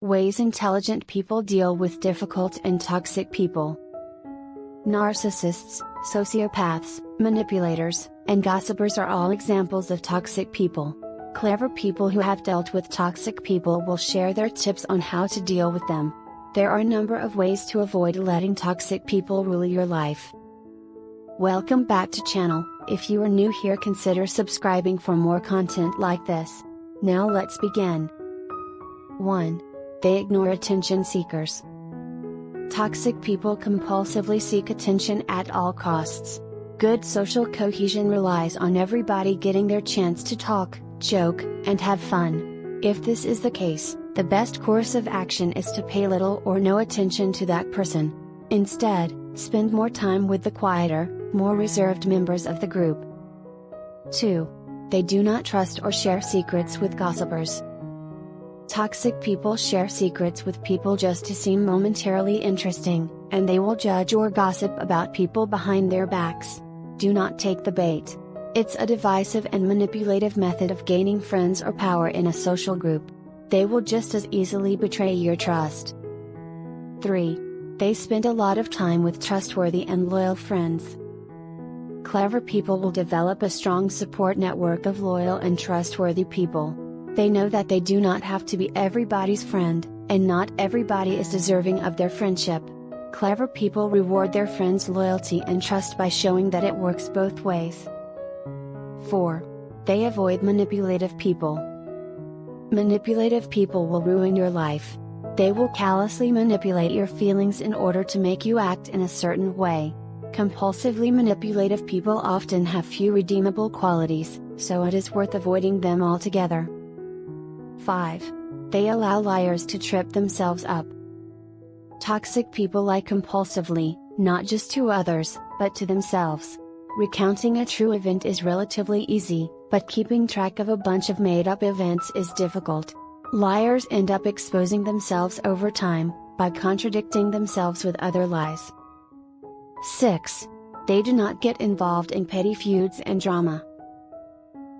Ways intelligent people deal with difficult and toxic people. Narcissists, sociopaths, manipulators, and gossipers are all examples of toxic people. Clever people who have dealt with toxic people will share their tips on how to deal with them. There are a number of ways to avoid letting toxic people rule your life. Welcome back to channel. If you are new here, consider subscribing for more content like this. Now let's begin. 1. They ignore attention seekers. Toxic people compulsively seek attention at all costs. Good social cohesion relies on everybody getting their chance to talk, joke, and have fun. If this is the case, the best course of action is to pay little or no attention to that person. Instead, spend more time with the quieter, more reserved members of the group. 2. They do not trust or share secrets with gossipers. Toxic people share secrets with people just to seem momentarily interesting, and they will judge or gossip about people behind their backs. Do not take the bait. It's a divisive and manipulative method of gaining friends or power in a social group. They will just as easily betray your trust. 3. They spend a lot of time with trustworthy and loyal friends. Clever people will develop a strong support network of loyal and trustworthy people. They know that they do not have to be everybody's friend, and not everybody is deserving of their friendship. Clever people reward their friends' loyalty and trust by showing that it works both ways. 4. They avoid manipulative people. Manipulative people will ruin your life. They will callously manipulate your feelings in order to make you act in a certain way. Compulsively manipulative people often have few redeemable qualities, so it is worth avoiding them altogether. 5. They allow liars to trip themselves up. Toxic people lie compulsively, not just to others, but to themselves. Recounting a true event is relatively easy, but keeping track of a bunch of made-up events is difficult. Liars end up exposing themselves over time, by contradicting themselves with other lies. 6. They do not get involved in petty feuds and drama.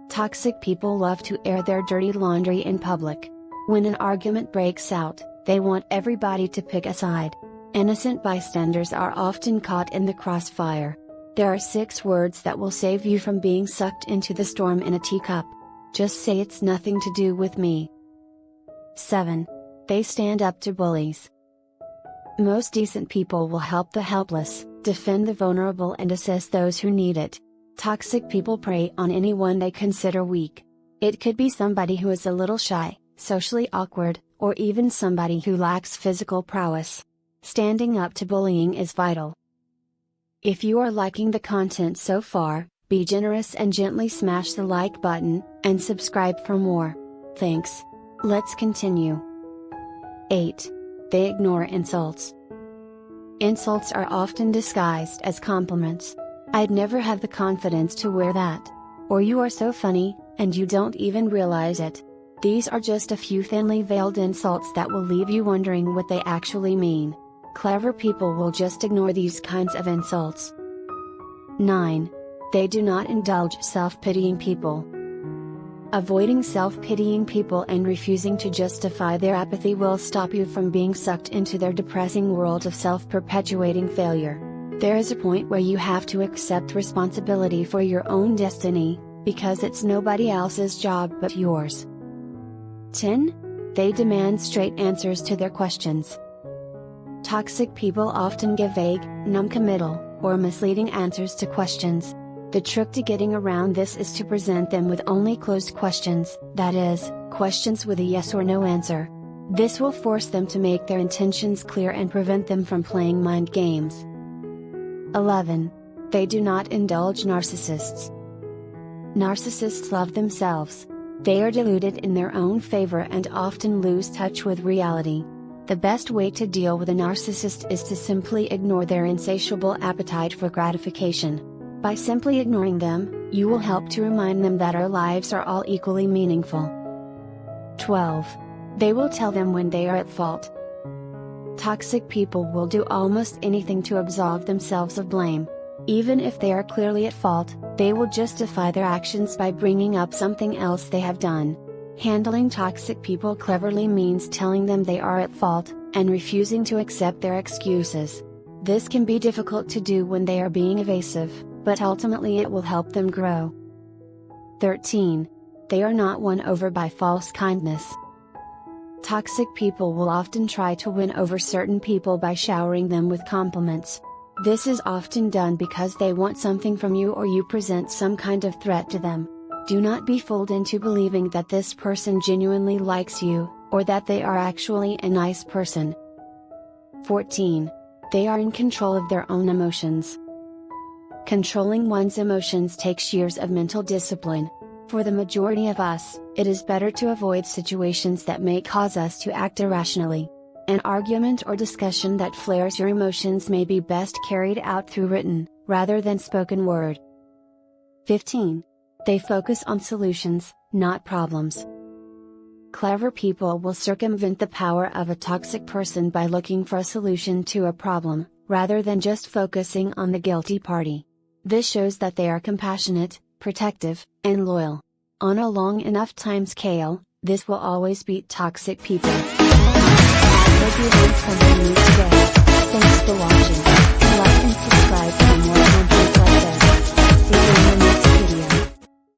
Toxic people love to air their dirty laundry in public. When an argument breaks out, they want everybody to pick a side. Innocent bystanders are often caught in the crossfire. There are 6 words that will save you from being sucked into the storm in a teacup. Just say it's nothing to do with me. 7. They stand up to bullies. Most decent people will help the helpless, defend the vulnerable, and assist those who need it. Toxic people prey on anyone they consider weak. It could be somebody who is a little shy, socially awkward, or even somebody who lacks physical prowess. Standing up to bullying is vital. If you are liking the content so far, be generous and gently smash the like button, and subscribe for more. Thanks. Let's continue. 8. They ignore insults. Insults are often disguised as compliments. I'd never have the confidence to wear that. Or you are so funny, and you don't even realize it. These are just a few thinly veiled insults that will leave you wondering what they actually mean. Clever people will just ignore these kinds of insults. 9. They do not indulge self-pitying people. Avoiding self-pitying people and refusing to justify their apathy will stop you from being sucked into their depressing world of self-perpetuating failure. There is a point where you have to accept responsibility for your own destiny, because it's nobody else's job but yours. 10. They demand straight answers to their questions. Toxic people often give vague, non-committal, or misleading answers to questions. The trick to getting around this is to present them with only closed questions, that is, questions with a yes or no answer. This will force them to make their intentions clear and prevent them from playing mind games. 11. They do not indulge narcissists. Narcissists love themselves. They are deluded in their own favor and often lose touch with reality. The best way to deal with a narcissist is to simply ignore their insatiable appetite for gratification. By simply ignoring them, you will help to remind them that our lives are all equally meaningful. 12. They will tell them when they are at fault. Toxic people will do almost anything to absolve themselves of blame. Even if they are clearly at fault, they will justify their actions by bringing up something else they have done. Handling toxic people cleverly means telling them they are at fault, and refusing to accept their excuses. This can be difficult to do when they are being evasive, but ultimately it will help them grow. 13. They are not won over by false kindness. Toxic people will often try to win over certain people by showering them with compliments. This is often done because they want something from you or you present some kind of threat to them. Do not be fooled into believing that this person genuinely likes you, or that they are actually a nice person. 14. They are in control of their own emotions. Controlling one's emotions takes years of mental discipline. For the majority of us, it is better to avoid situations that may cause us to act irrationally. An argument or discussion that flares your emotions may be best carried out through written, rather than spoken word. 15. They focus on solutions, not problems. Clever people will circumvent the power of a toxic person by looking for a solution to a problem, rather than just focusing on the guilty party. This shows that they are compassionate, protective, and loyal. On a long enough time scale, this will always beat toxic people. I hope you learned something new today.